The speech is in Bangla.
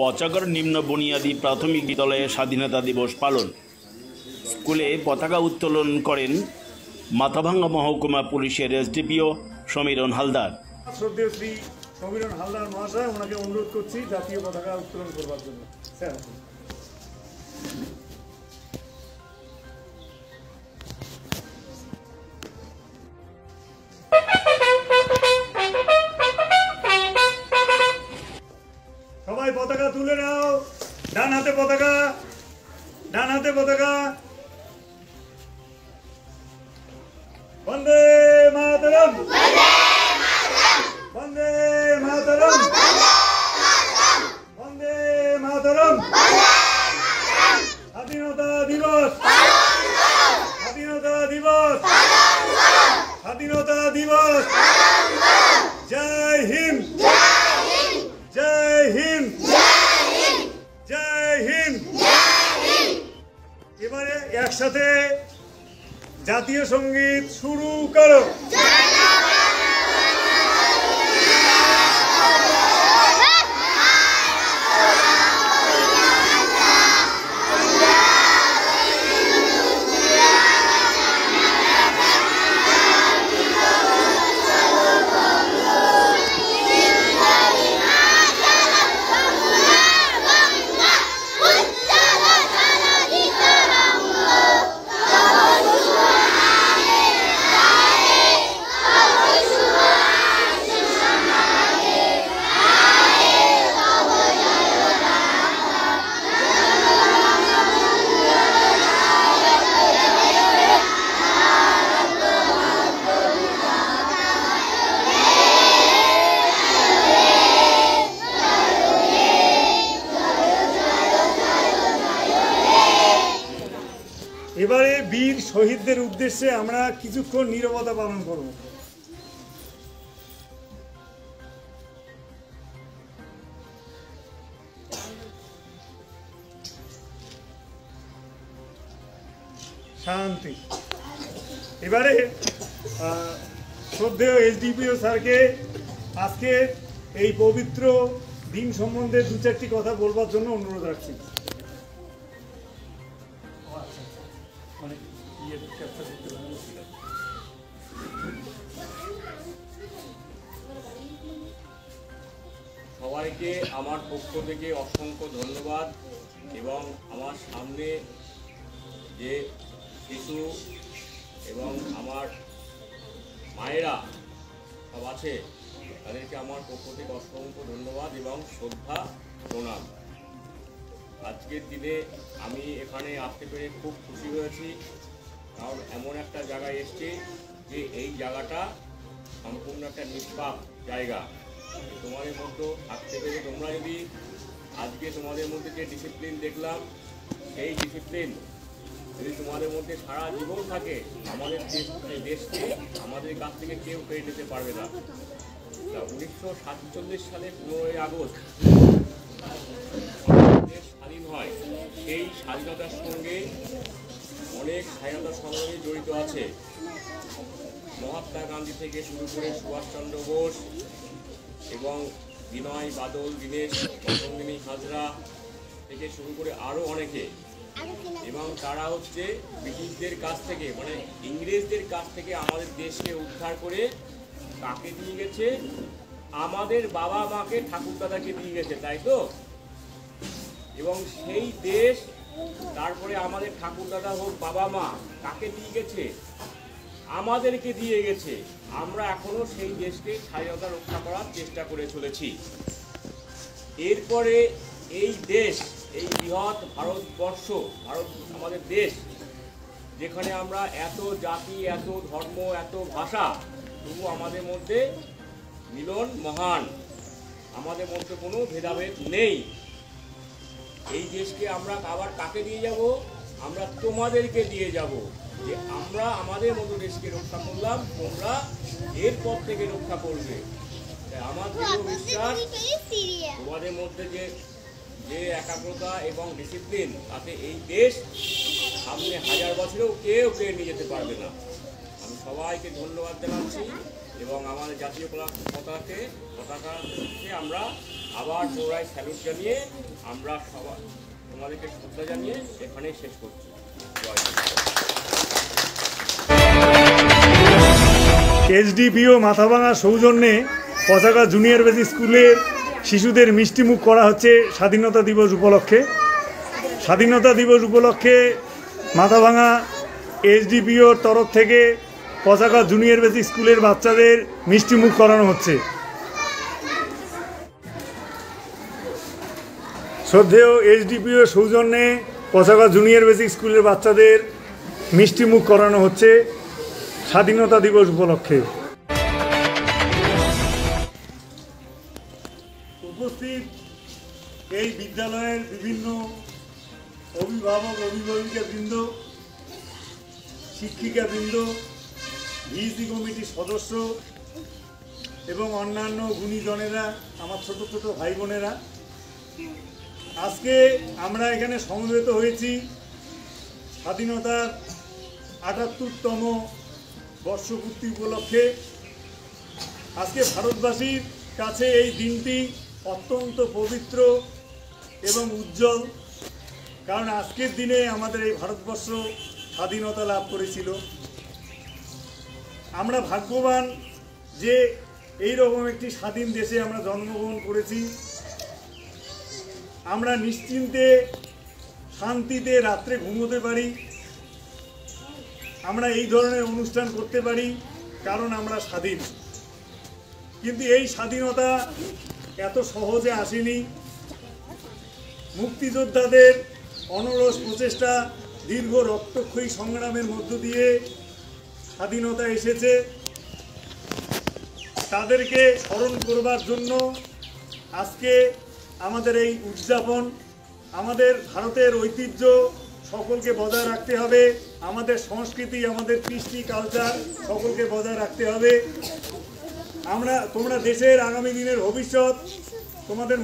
পচাগড় নিম্ন বুনিয়াদী প্রাথমিক বিদ্যালয়ে স্বাধীনতা দিবস পালন। স্কুলে পতাকা উত্তোলন করেন মাথাভাঙ্গা মহকুমা পুলিশের এসডিপিও সমীরণ হালদার। শ্রদ্ধেয় শ্রী সমীরণ হালদার মহাশয়, ওনাকে অনুরোধ করছি জাতীয় পতাকা উত্তোলন করবার জন্য। স্যার, সবাই পতাকা তুলে নাও। ডান হাতে পতাকা, ডান হাতে পতাকা। বন্দে মাতরম, বন্দে মাতরম, বন্দে মাতরম। স্বাধীনতা দিবস, স্বাধীনতা দিবস, স্বাধীনতা দিবস। জয় হিন্দ, জয় হিন্দ, জয় হিন্দ। এবারে একসাথে জাতীয় সঙ্গীত শুরু করো। এবারে বীর শহীদদের উদ্দেশ্যে আমরা কিছুক্ষণ নীরবতা পালন করব। শান্তি। এবারে শ্রদ্ধেয় এসডিপিও স্যারকে আজকে এই পবিত্র দিন সম্বন্ধে দু চারটি কথা বলবার জন্য অনুরোধ রাখছি। সবাইকে আমার পক্ষ থেকে অসংখ্য ধন্যবাদ। এবং আমার সামনে যে শিশু এবং আমার মায়েরা সব আছে, তাদেরকে আমার পক্ষ থেকে অসংখ্য ধন্যবাদ এবং শ্রদ্ধা প্রণাম। আজকের দিনে আমি এখানে আসতে পেরে খুব খুশি হয়েছি, কারণ এমন একটা জায়গায় এসছি যে এই জায়গাটা সম্পূর্ণ একটা নিষ্পাপ জায়গা। তোমাদের মধ্যে থাকতে পেরে তোমরা যদি আজকে তোমাদের মধ্যে যে ডিসিপ্লিন দেখলাম, সেই ডিসিপ্লিন যদি তোমাদের মধ্যে সারা জীবন থাকে, আমাদের দেশকে আমাদের কাছ থেকে কেউ কেড়ে নিতে পারবে না। 1947 সালে 15ই আগস্ট দেশ স্বাধীন হয়। সেই স্বাধীনতার সঙ্গে অনেক স্বাধীনতা সংগ্রামী জড়িত আছে। মহাত্মা গান্ধী থেকে শুরু করে সুভাষচন্দ্র বোস এবং বিনয় বাদল দীনেশ রতনদিনী হাজরা থেকে শুরু করে আরও অনেকে। এবং তারা হচ্ছে ব্রিটিশদের কাছ থেকে, মানে ইংরেজদের কাছ থেকে আমাদের দেশকে উদ্ধার করে কাকে দিয়ে গেছে? আমাদের বাবা মাকে, ঠাকুরদাদাকে দিয়ে গেছে, তাই তো? এবং সেই দেশ তারপরে আমাদের ঠাকুরদাদা হোক বাবা মা কাকে দিয়ে গেছে? আমাদেরকে দিয়ে গেছে। আমরা এখনো সেই দেশকে স্বাধীনতা রক্ষা করার চেষ্টা করে চলেছি। এরপরে এই দেশ, এই বৃহৎ ভারতবর্ষ, ভারত আমাদের দেশ, যেখানে আমরা এত জাতি, এত ধর্ম, এত ভাষা, তবু আমাদের মধ্যে মিলন মহান, আমাদের মধ্যে কোনো ভেদাভেদ নেই। এই দেশকে আমরা আবার কাকে দিয়ে যাব? আমরা তোমাদেরকে দিয়ে যাব, যে আমরা আমাদের মতো দেশকে রক্ষা করলাম, তোমরা এরপর থেকে রক্ষা করবে। আমার দৃঢ় বিশ্বাস তোমাদের মধ্যে যে একাগ্রতা এবং ডিসিপ্লিন, তাতে এই দেশ সামনে 1000 বছরেও কেউ নিয়ে যেতে পারবে না। আমি সবাইকে ধন্যবাদ জানাচ্ছি এবং আমাদের জাতীয় পতাকাকে আমরা আবার পুনরায় স্যালুট জানিয়ে আমরা সবাই তোমাদেরকে শ্রদ্ধা জানিয়ে এখানেই শেষ করছি। জয় হিন্দ। এসডিপিও মাথাভাঙা সৌজন্যে পতাকা জুনিয়র বেসিক স্কুলের শিশুদের মিষ্টিমুখ করা হচ্ছে স্বাধীনতা দিবস উপলক্ষে। স্বাধীনতা দিবস উপলক্ষে মাথাভাঙা এসডিপিওর তরফ থেকে পতাকা জুনিয়র বেসিক স্কুলের বাচ্চাদের মিষ্টিমুখ করানো হচ্ছে। শ্রদ্ধেয় এসডিপিও সৌজন্যে পতাকা জুনিয়র বেসিক স্কুলের বাচ্চাদের মিষ্টিমুখ করানো হচ্ছে স্বাধীনতা দিবস উপলক্ষে। উপস্থিত এই বিদ্যালয়ের বিভিন্ন অভিভাবক অভিভাবিকাবৃন্দ, শিক্ষিকাবৃন্দ, ভিসি কমিটির সদস্য এবং অন্যান্য গুণীজনেরা, আমার ছোট ছোট ভাই বোনেরা, আজকে আমরা এখানে সমবেত হয়েছি স্বাধীনতার ৭৮তম বর্ষপূর্তি উপলক্ষে। আজকে ভারতবাসীর কাছে এই দিনটি অত্যন্ত পবিত্র এবং উজ্জ্বল, কারণ আজকের দিনে আমাদের এই ভারতবর্ষ স্বাধীনতা লাভ করেছিল। আমরা ভাগ্যবান যে এই রকম একটি স্বাধীন দেশে আমরা জন্মগ্রহণ করেছি। আমরা নিশ্চিন্তে শান্তিতে রাত্রে ঘুমোতে পারি, আমরা এই ধরনের অনুষ্ঠান করতে পারি, কারণ আমরা স্বাধীন। কিন্তু এই স্বাধীনতা এত সহজে আসেনি। মুক্তিযোদ্ধাদের অনলস প্রচেষ্টা, দীর্ঘ রক্তক্ষয়ী সংগ্রামের মধ্য দিয়ে স্বাধীনতা এসেছে। তাদেরকে স্মরণ করবার জন্য আজকে আমাদের এই উদযাপন। আমাদের ভারতের ঐতিহ্য সকলকে বজায় রাখতে হবে, আমাদের সংস্কৃতি, আমাদের কৃষ্টি কালচার সকলকে বজায় রাখতে হবে। তোমরা দেশের আগামী দিনের ভবিষ্যৎ, তোমাদের